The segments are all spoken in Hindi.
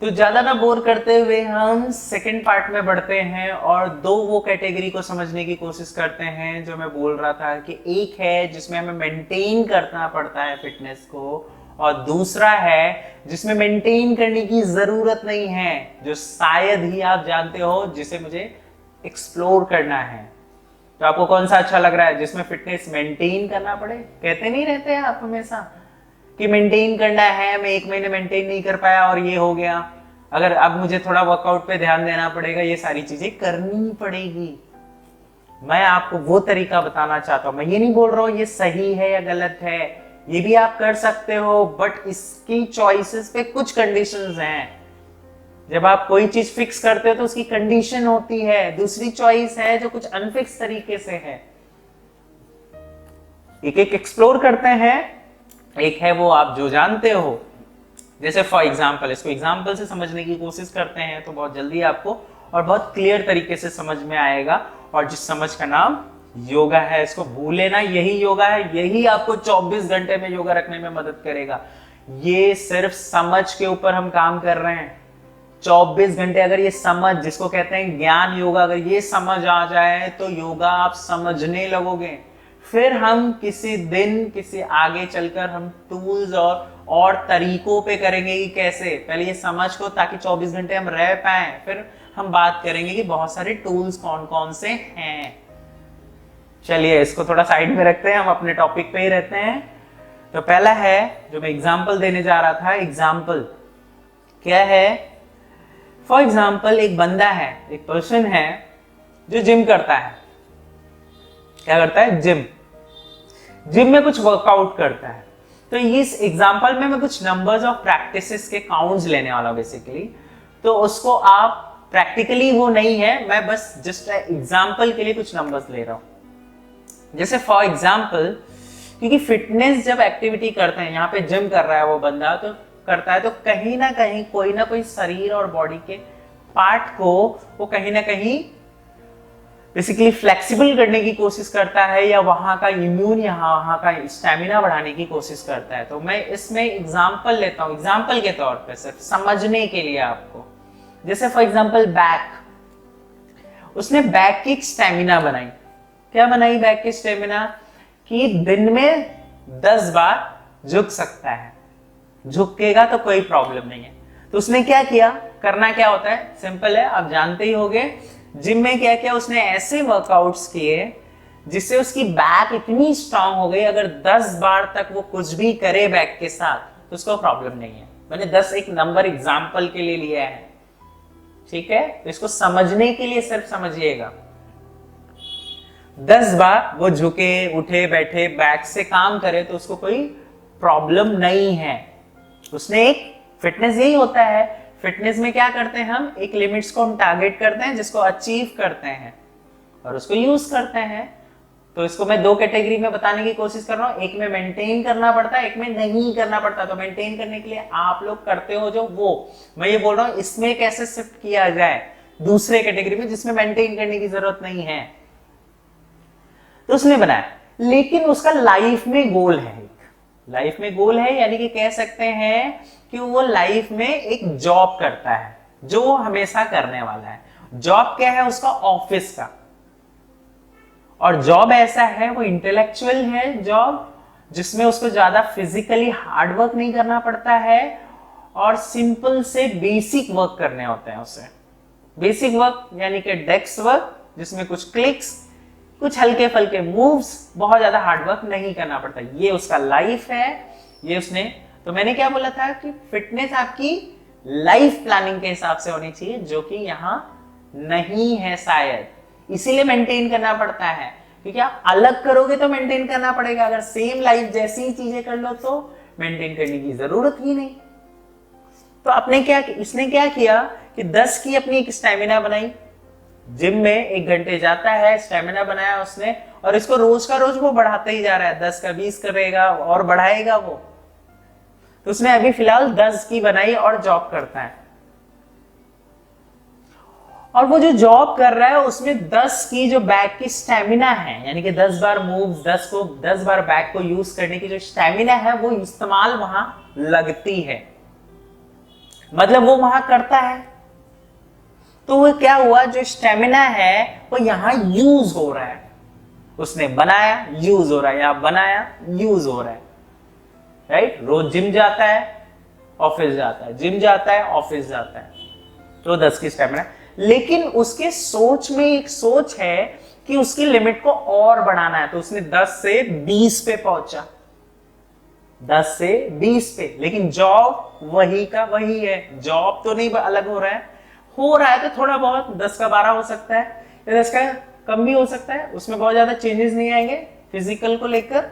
तो ज्यादा ना बोर करते हुए हम सेकंड पार्ट में बढ़ते हैं और दो वो कैटेगरी को समझने की कोशिश करते हैं जो मैं बोल रहा था कि एक है जिसमें हमें मेंटेन करना पड़ता है फिटनेस को, और दूसरा है जिसमें मेंटेन करने की जरूरत नहीं है, जो शायद ही आप जानते हो, जिसे मुझे एक्सप्लोर करना है। तो आपको कौन सा अच्छा लग रहा है, जिसमें फिटनेस मेंटेन करना पड़े? कहते नहीं रहते हैं आप हमेशा कि मेंटेन करना है, मैं 1 महीने मेंटेन नहीं कर पाया और ये हो गया, अगर अब मुझे थोड़ा वर्कआउट पे ध्यान देना पड़ेगा, ये सारी चीजें करनी पड़ेगी। मैं आपको वो तरीका बताना चाहता हूं। मैं ये नहीं बोल रहा हूं ये सही है या गलत है, ये भी आप कर सकते हो, बट इसकी चॉइसेस पे कुछ कंडीशंस हैं। जब आप कोई चीज फिक्स करते हो तो उसकी कंडीशन होती है, दूसरी चॉइस है जो कुछ अनफिक्स तरीके से है। एक एक एक्सप्लोर करते हैं। एक है वो आप जो जानते हो, जैसे फॉर एग्जाम्पल, इसको एग्जाम्पल से समझने की कोशिश करते हैं तो बहुत जल्दी आपको और बहुत क्लियर तरीके से समझ में आएगा। और जिस समझ का नाम योगा है, इसको भूले ना, यही योगा है, यही आपको 24 घंटे में योगा रखने में मदद करेगा। ये सिर्फ समझ के ऊपर हम काम कर रहे हैं। 24 घंटे अगर ये समझ, जिसको कहते हैं ज्ञान योगा, अगर ये समझ आ जाए तो योगा आप समझने लगोगे। फिर हम किसी दिन, किसी आगे चलकर हम टूल्स और तरीकों पे करेंगे कि कैसे, पहले ये समझ को, ताकि 24 घंटे हम रह पाए, फिर हम बात करेंगे कि बहुत सारे टूल्स कौन कौन से हैं। चलिए इसको थोड़ा साइड में रखते हैं, हम अपने टॉपिक पे ही रहते हैं। तो पहला है जो मैं एग्जाम्पल देने जा रहा था, एग्जाम्पल क्या है? फॉर एग्जाम्पल एक बंदा है, एक पर्सन है जो जिम करता है। क्या करता है? जिम में कुछ वर्कआउट करता है। तो इस एग्जाम्पल में मैं कुछ नंबर्स ऑफ प्रैक्टिसेस के काउंट्स लेने वाला हूं बेसिकली। तो उसको आप प्रैक्टिकली वो नहीं है, मैं बस जस्ट एग्जाम्पल के लिए कुछ नंबर्स ले रहा हूं। जैसे फॉर एग्जाम्पल, क्योंकि फिटनेस जब एक्टिविटी करते हैं, यहाँ पे जिम कर रहा है वो बंदा, तो करता है तो कहीं ना कहीं कोई ना कोई शरीर और बॉडी के पार्ट को वो कहीं ना कहीं बेसिकली फ्लेक्सिबल करने की कोशिश करता है, या वहां का इम्यून या वहां का स्टेमिना बढ़ाने की कोशिश करता है। तो मैं इसमें एग्जाम्पल लेता हूं, एग्जाम्पल के तौर पे सिर्फ समझने के लिए आपको। जैसे फॉर एग्जाम्पल बैक, उसने बैक की स्टेमिना बनाई। क्या बनाई बैक की स्टेमिना? कि दिन में 10 बार झुक सकता है, झुकेगा तो कोई प्रॉब्लम नहीं है। तो उसने क्या किया, करना क्या होता है, सिंपल है, आप जानते ही होंगे। जिम में क्या किया उसने, ऐसे वर्कआउट्स किए जिससे उसकी बैक इतनी स्ट्रांग हो गई, अगर 10 बार तक वो कुछ भी करे बैक के साथ तो उसको प्रॉब्लम नहीं है। मैंने 10 एक नंबर एग्जाम्पल के लिए लिया है, ठीक है? तो इसको समझने के लिए सिर्फ समझिएगा। 10 बार वो झुके, उठे, बैठे, बैक से काम करे तो उसको कोई प्रॉब्लम नहीं है। उसने एक, फिटनेस यही होता है, फिटनेस में क्या करते हैं हम, एक लिमिट्स को हम टारगेट करते हैं, जिसको अचीव करते हैं और उसको यूज करते हैं। तो इसको मैं दो कैटेगरी में बताने की कोशिश कर रहा हूं, एक में मेंटेन करना पड़ता है, एक में नहीं करना पड़ता। तो मेंटेन करने के लिए आप लोग करते हो जो, वो मैं ये बोल रहा हूं इसमें कैसे शिफ्ट किया जाए दूसरे कैटेगरी में जिसमें मेंटेन करने की जरूरत नहीं है। तो उसने बनाया, लेकिन उसका लाइफ में गोल है, लाइफ में गोल है, यानी कि कह सकते हैं कि वो लाइफ में एक जॉब करता है जो वो हमेशा करने वाला है। जॉब क्या है उसका? ऑफिस का। और जॉब ऐसा है, वो इंटेलेक्चुअल है जॉब, जिसमें उसको ज्यादा फिजिकली हार्ड वर्क नहीं करना पड़ता है और सिंपल से बेसिक वर्क करने होते हैं उसे। बेसिक वर्क यानी कि डेस्क वर्क, जिसमें कुछ क्लिक्स, कुछ हल्के फल्के मूव्स, बहुत ज्यादा हार्ड वर्क नहीं करना पड़ता। ये उसका लाइफ है, ये उसने। तो मैंने क्या बोला था कि फिटनेस आपकी लाइफ प्लानिंग के हिसाब से होनी चाहिए, जो कि यहां नहीं है शायद, इसीलिए मेंटेन करना पड़ता है। क्योंकि आप अलग करोगे तो मेंटेन करना पड़ेगा, अगर सेम लाइफ जैसी ही चीजें कर लो तो मेंटेन करने की जरूरत ही नहीं। तो आपने क्या, इसने क्या किया कि 10 की अपनी एक स्टेमिना बनाई, जिम में 1 घंटे जाता है, स्टेमिना बनाया उसने, और इसको रोज का रोज वो बढ़ाते ही जा रहा है, 10 का 20 करेगा और बढ़ाएगा वो। तो उसने अभी फिलहाल 10 की बनाई और जॉब करता है। और वो जो जॉब कर रहा है उसमें 10 की जो बैक की स्टेमिना है, यानी कि 10 बार मूव्स, 10 बार बैक को यूज करने की जो स्टेमिना है वो इस्तेमाल वहां लगती है। मतलब वो वहां करता है, तो वो क्या हुआ, जो स्टेमिना है वो यहां यूज हो रहा है। उसने बनाया, यूज हो रहा है, यहां बनाया, यूज हो रहा है, राइट। रोज जिम जाता है, ऑफिस जाता है, जिम जाता है, ऑफिस जाता है, तो 10 की स्टेमिना। लेकिन उसके सोच में एक सोच है कि उसकी लिमिट को और बढ़ाना है, तो उसने 10 से 20 पे पहुंचा, 10 से 20 पे। लेकिन जॉब वही का वही है, जॉब तो नहीं अलग हो रहा है तो थोड़ा बहुत 10 का 12 हो सकता है, या 10 का कम भी हो सकता है, उसमें बहुत ज्यादा चेंजेस नहीं आएंगे फिजिकल को लेकर।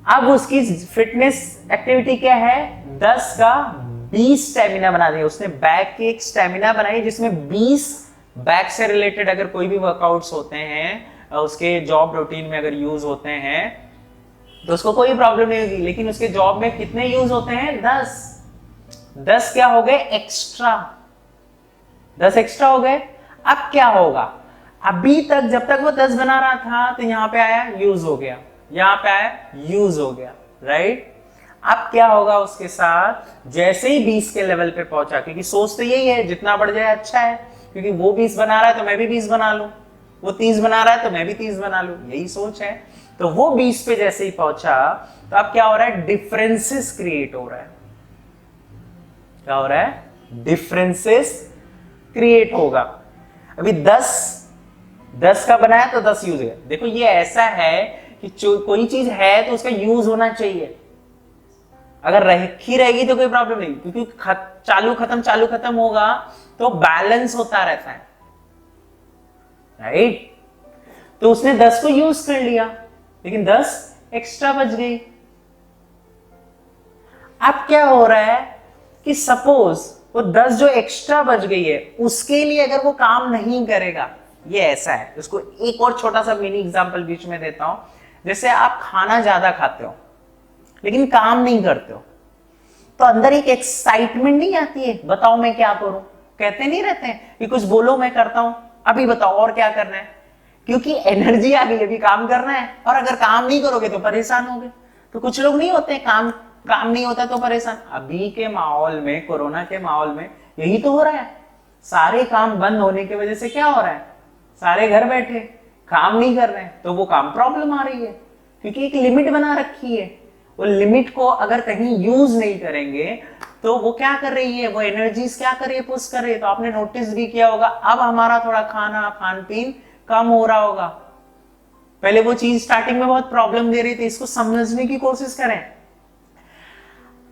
अब उसकी फिटनेस एक्टिविटी क्या है, 10 का 20 स्टेमिना बना दिया उसने। बैक की एक स्टेमिना बनाई जिसमें 20 बैक से रिलेटेड अगर कोई भी वर्कआउट्स होते हैं, उसके जॉब रूटीन में अगर यूज होते हैं तो उसको कोई प्रॉब्लम नहीं होगी। लेकिन उसके जॉब में कितने यूज होते हैं, 10 क्या हो गए एक्स्ट्रा, 10 एक्स्ट्रा हो गए। अब क्या होगा, अभी तक जब तक वो 10 बना रहा था तो यहां पे आया यूज हो गया, यहां पे आया यूज हो गया, राइट। अब क्या होगा उसके साथ, जैसे ही 20 के लेवल पे पहुंचा, क्योंकि सोच तो यही है जितना बढ़ जाए अच्छा है, क्योंकि वो 20 बना रहा है तो मैं भी 20 बना लूं, वो 30 बना रहा है तो मैं भी 30 बना लूं, यही सोच है। तो वो 20 पे जैसे ही पहुंचा तो अब क्या हो रहा है, डिफरेंसेस क्रिएट हो रहा है। क्या हो रहा है, डिफरेंसेस क्रिएट होगा। अभी 10 का बनाया तो 10 यूज है। देखो ये ऐसा है कि कोई चीज है तो उसका यूज होना चाहिए, अगर रखी रहेगी तो कोई प्रॉब्लम नहीं, क्योंकि चालू खत्म होगा तो बैलेंस होता रहता है, राइट। तो उसने 10 को यूज कर लिया, लेकिन 10 एक्स्ट्रा बच गई। अब क्या हो रहा है कि सपोज वो 10 जो एक्स्ट्रा बच गई है उसके लिए अगर वो काम नहीं करेगा, ये ऐसा है। इसको एक और छोटा सा मिनी एग्जांपल बीच में देता हूं। जैसे आप खाना ज्यादा खाते हो लेकिन काम नहीं करते हो, तो अंदर एक एक्साइटमेंट नहीं आती है, बताओ मैं क्या करूं, कहते नहीं रहते हैं कि कुछ बोलो मैं करता हूं, अभी बताओ और क्या करना है, क्योंकि एनर्जी आ गई, अभी काम करना है। और अगर काम नहीं करोगे तो परेशान होगे। तो कुछ लोग नहीं होते, काम नहीं होता तो परेशान। अभी के माहौल में, कोरोना के माहौल में यही तो हो रहा है। सारे काम बंद होने की वजह से क्या हो रहा है, सारे घर बैठे काम नहीं कर रहे हैं, तो वो काम प्रॉब्लम आ रही है, क्योंकि एक लिमिट बना रखी है। वो लिमिट को अगर कहीं यूज नहीं करेंगे तो वो क्या कर रही है, वो एनर्जीज क्या कर रही है, पुश कर रही है। तो आपने नोटिस भी किया होगा, अब हमारा थोड़ा खान पीन कम हो रहा होगा। पहले वो चीज स्टार्टिंग में बहुत प्रॉब्लम दे रही थी, इसको समझने की कोशिश करें।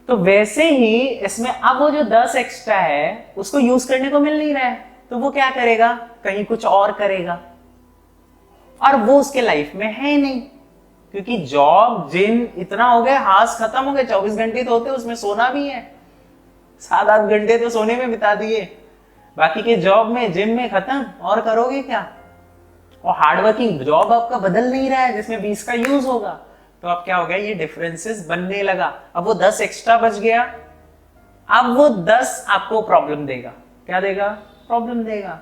तो वैसे ही इसमें अब वो जो 10 एक्स्ट्रा है उसको यूज करने को मिल नहीं रहा है, तो वो क्या करेगा, कहीं कुछ और करेगा, और वो उसके लाइफ में है नहीं, क्योंकि जॉब जिम इतना हो गया, हाथ खत्म हो गए। 24 घंटे तो होते, उसमें सोना भी है, 7-8 घंटे तो सोने में बिता दिए, बाकी के जॉब में जिम में खत्म, और करोगे क्या। और हार्डवर्किंग जॉब आपका बदल नहीं रहा है जिसमें 20 का यूज होगा, तो अब क्या हो गया, ये डिफरेंसेस बनने लगा। अब वो 10 एक्स्ट्रा बच गया, अब वो 10 आपको प्रॉब्लम देगा। क्या देगा, प्रॉब्लम देगा।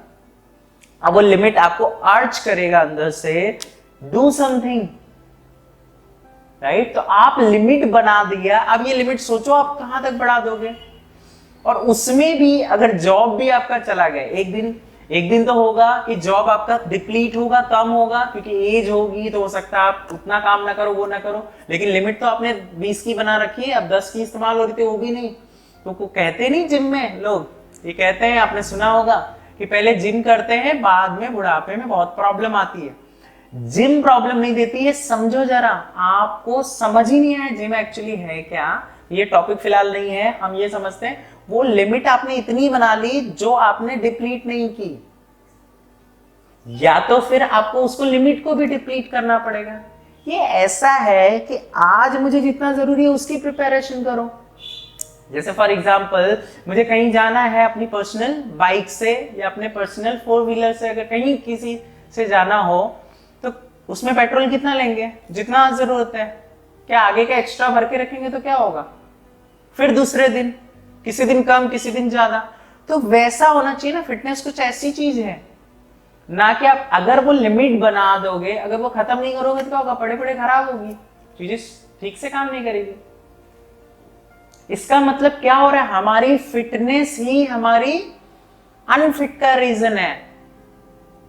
अब वो लिमिट आपको अर्ज करेगा अंदर से, डू समथिंग, राइट। तो आप लिमिट बना दिया, अब ये लिमिट सोचो आप कहां तक बढ़ा दोगे। और उसमें भी अगर जॉब भी आपका चला गया, एक दिन तो होगा कि जॉब आपका डिप्लीट होगा, कम होगा, क्योंकि एज होगी, तो हो सकता है आप उतना काम ना करो, वो ना करो, लेकिन लिमिट तो आपने 20 की बना रखी है, अब 10 की इस्तेमाल हो रही थी, वो भी नहीं। तो को कहते नहीं जिम में लोग, ये कहते हैं, आपने सुना होगा कि पहले जिम करते हैं, बाद में बुढ़ापे में बहुत प्रॉब्लम आती है। जिम प्रॉब्लम नहीं देती है, समझो जरा, आपको समझ ही नहीं आया जिम एक्चुअली है क्या। ये टॉपिक फिलहाल नहीं है, हम ये समझते हैं वो लिमिट आपने इतनी बना ली जो आपने डिप्लीट नहीं की, या तो फिर आपको उसको लिमिट को भी डिप्लीट करना पड़ेगा। ये ऐसा है कि आज मुझे जितना जरूरी है उसकी प्रिपरेशन करो। जैसे फॉर एग्जांपल मुझे कहीं जाना है अपनी पर्सनल बाइक से या अपने पर्सनल 4 व्हीलर से, अगर कहीं किसी से जाना हो तो उसमें पेट्रोल कितना लेंगे, जितना जरूरत है। क्या आगे का एक्स्ट्रा भर के रखेंगे तो क्या होगा, फिर दूसरे दिन किसी दिन कम, किसी दिन ज्यादा। तो वैसा होना चाहिए ना, फिटनेस कुछ ऐसी चीज है ना कि आप अगर वो लिमिट बना दोगे, अगर वो खत्म नहीं करोगे तो क्या होगा, पड़े पड़े खराब होगी, चीजें ठीक से काम नहीं करेगी। इसका मतलब क्या हो रहा है, हमारी फिटनेस ही हमारी अनफिट का रीजन है।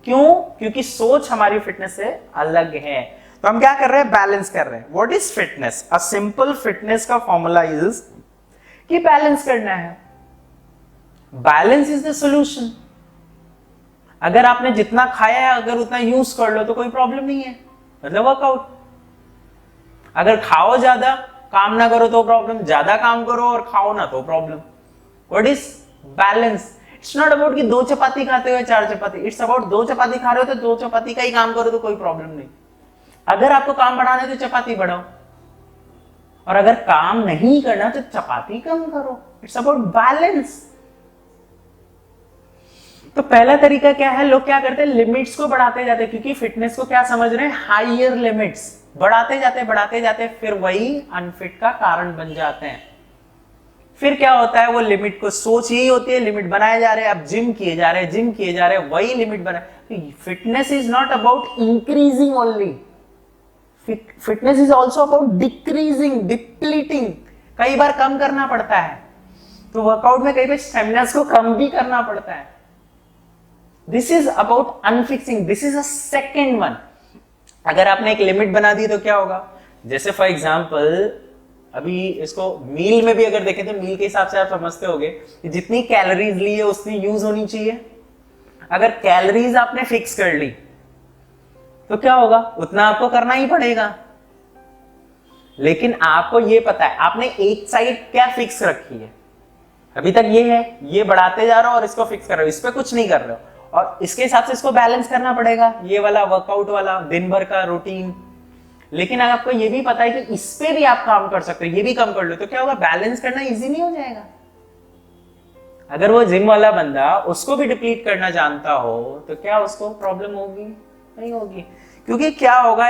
क्यों? क्योंकि सोच हमारी फिटनेस से अलग है। तो हम क्या कर रहे हैं, बैलेंस कर रहे हैं। What is fitness? A simple fitness का फॉर्मूला इज कि बैलेंस करना है। Balance is the solution. अगर आपने जितना खाया है अगर उतना यूज कर लो तो कोई प्रॉब्लम नहीं है, मतलब वर्कआउट। अगर खाओ ज्यादा, काम ना करो तो प्रॉब्लम, ज्यादा काम करो और खाओ ना तो problem. What is balance? It's not about कि 2 चपाती खाते हो या 4 चपाती, इट्स अबाउट 2 चपाती खा रहे हो तो 2 चपाती का ही काम करो तो कोई प्रॉब्लम नहीं। अगर आपको काम बढ़ाना है तो चपाती बढ़ाओ, और अगर काम नहीं करना तो चपाती कम करो। It's about balance. तो पहला तरीका क्या है, लोग क्या करते हैं, लिमिट्स को बढ़ाते जाते हैं, क्योंकि फिटनेस को क्या समझ रहे हैं, हायर लिमिट्स। बढ़ाते जाते फिर वही अनफिट का कारण बन जाते हैं। फिर क्या होता है, वो लिमिट को, सोच यही होती है लिमिट बनाए जा रहे हैं, आप जिम किए जा रहे हैं, वही लिमिट बना। Fitness is not about increasing only, fitness is also about decreasing, depleting. कई बार कम करना पड़ता है, तो वर्कआउट में कई बार स्टेमिना को कम भी करना पड़ता है। This is about unfixing, this is a second one. अगर आपने एक लिमिट बना दी तो क्या होगा, जैसे फॉर एग्जाम्पल अभी इसको मील में भी अगर देखें तो मील के हिसाब से आप समझते होंगे कि जितनी कैलोरीज ली है उतनी यूज होनी चाहिए। अगर कैलोरीज आपने फिक्स कर ली तो क्या होगा, उतना आपको करना ही पड़ेगा। लेकिन आपको ये पता है आपने एक साइड क्या फिक्स रखी है, अभी तक ये है, ये बढ़ाते जा रहे हो और इसको फिक्स कर रहे हो, इस पे कुछ नहीं कर रहे हो, और इसके हिसाब से इसको बैलेंस करना पड़ेगा, ये वाला वर्कआउट वाला दिन भर का रूटीन। लेकिन अगर आपको ये भी पता है कि इस पे भी आप काम कर सकते हो, ये भी कम कर लो, तो क्या होगा, बैलेंस करना इजी नहीं हो जाएगा। अगर वो जिम वाला बंदा उसको भी डिप्लीट करना जानता हो तो क्या उसको प्रॉब्लम होगी? नहीं होगी। क्योंकि क्या होगा,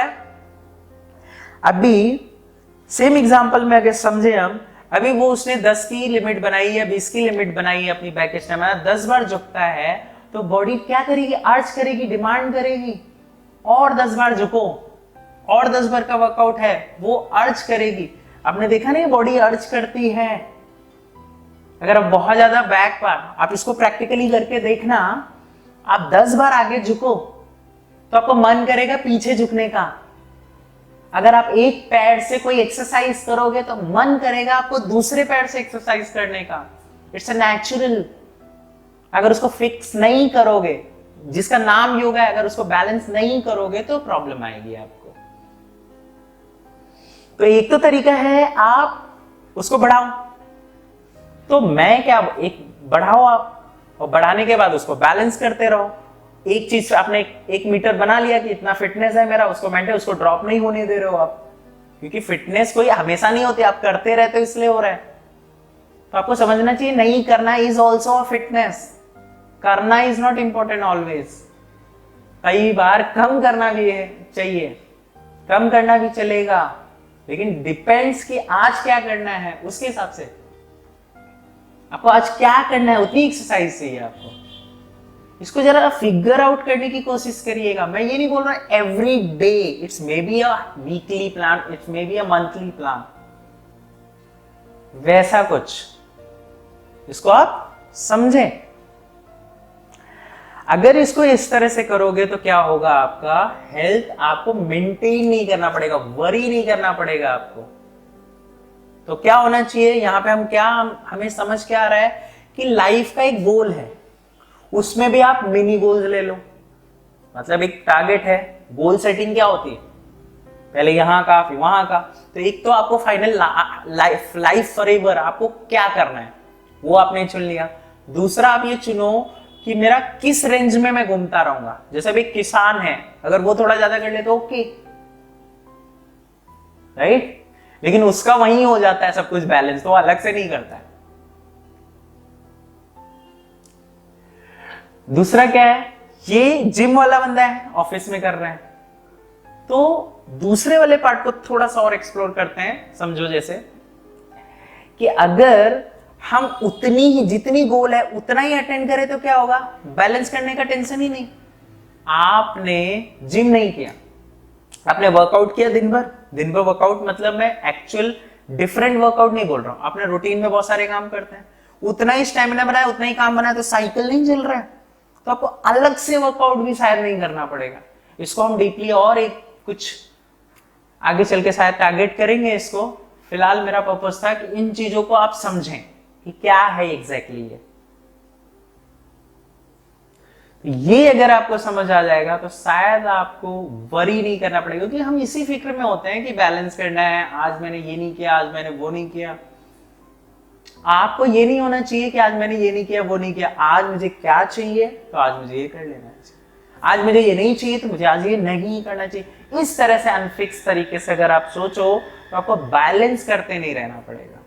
अभी सेम एग्जांपल में अगर समझे हम, अभी वो उसने 10 की लिमिट बनाई है, 20 की लिमिट बनाई है, अपनी बैक स्टेमिना 10 बार झुकता है तो बॉडी क्या करेगी, अर्ज करेगी, डिमांड करेगी और 10 बार झुको, और 10 बार का वर्कआउट है, वो अर्ज करेगी। आपने देखा नहीं बॉडी अर्ज करती है। अगर आप बहुत ज्यादा बैक पार, आप इसको प्रैक्टिकली करके देखना, आप 10 बार आगे झुको तो आपको मन करेगा पीछे झुकने का। अगर आप एक पैर से कोई एक्सरसाइज करोगे तो मन करेगा आपको दूसरे पैर से एक्सरसाइज करने का। It's a natural. अगर उसको फिक्स नहीं करोगे, जिसका नाम योगा है, अगर उसको बैलेंस नहीं करोगे तो प्रॉब्लम आएगी आपको। तो एक तो तरीका है आप उसको बढ़ाओ, तो मैं क्या, एक बढ़ाओ आप, और बढ़ाने के बाद उसको बैलेंस करते रहो। एक चीज आपने एक मीटर बना लिया कि इतना फिटनेस है मेरा, उसको मेंटेन, उसको ड्रॉप नहीं होने दे रहे हो आप, क्योंकि फिटनेस कोई हमेशा नहीं होती, आप करते रहते हो इसलिए हो रहा है। तो आपको समझना चाहिए नहीं करना इज ऑल्सो अ फिटनेस, करना इज नॉट इंपॉर्टेंट ऑलवेज। कई बार कम करना भी है, चाहिए, कम करना भी चलेगा, लेकिन डिपेंड्स कि आज क्या करना है, उसके हिसाब से आपको आज क्या करना है उतनी एक्सरसाइज चाहिए आपको। इसको जरा फिगर आउट करने की कोशिश करिएगा। मैं ये नहीं बोल रहा every day, it's may be a weekly plan, it's may be a monthly plan, वैसा कुछ इसको आप समझें। अगर इसको इस तरह से करोगे तो क्या होगा, आपका हेल्थ आपको मेंटेन नहीं करना पड़ेगा, वरी नहीं करना पड़ेगा आपको। तो क्या होना चाहिए यहां पे, हमें समझ क्या आ रहा है कि लाइफ का एक गोल है, उसमें भी आप मिनी गोल्स ले लो। मतलब एक टारगेट है, गोल सेटिंग क्या होती है, पहले यहां का फिर वहां का। तो एक तो आपको फाइनल लाइफ फॉरएवर आपको क्या करना है वो आपने चुन लिया। दूसरा आप ये चुनो कि मेरा किस रेंज में मैं घूमता रहूंगा। जैसे अभी किसान है, अगर वो थोड़ा ज्यादा कर ले तो ओके, राइट, लेकिन उसका वहीं हो जाता है सब कुछ बैलेंस, तो अलग से नहीं करता है। दूसरा क्या है, ये जिम वाला बंदा है, ऑफिस में कर रहे हैं, तो दूसरे वाले पार्ट को थोड़ा सा और एक्सप्लोर करते हैं। समझो जैसे कि अगर हम उतनी ही, जितनी गोल है उतना ही अटेंड करें तो क्या होगा, बैलेंस करने का टेंशन ही नहीं। आपने जिम नहीं किया, आपने वर्कआउट किया दिन भर वर्कआउट, मतलब मैं एक्चुअल डिफरेंट वर्कआउट नहीं बोल रहा हूं, अपने रूटीन में बहुत सारे काम करते हैं, उतना ही स्टेमिना बनाया, उतना ही काम बनाया, तो साइकिल नहीं चल रहा है, तो आपको अलग से वर्कआउट भी शायद नहीं करना पड़ेगा। इसको हम डीपली और एक कुछ आगे चल के शायद टारगेट करेंगे इसको। फिलहाल मेरा पर्पस था कि इन चीजों को आप समझें कि क्या है एग्जैक्टली ये अगर आपको समझ आ जाएगा तो शायद आपको वरी नहीं करना पड़ेगा, क्योंकि हम इसी फिक्र में होते हैं कि बैलेंस करना है, आज मैंने ये नहीं किया, आज मैंने वो नहीं किया। आपको ये नहीं होना चाहिए कि आज मैंने ये नहीं किया, वो नहीं किया, आज मुझे क्या चाहिए तो आज मुझे ये कर लेना चाहिए, आज मुझे ये नहीं चाहिए तो मुझे आज ये नहीं करना चाहिए। इस तरह से अनफिक्स तरीके से अगर आप सोचो तो आपको बैलेंस करते नहीं रहना पड़ेगा।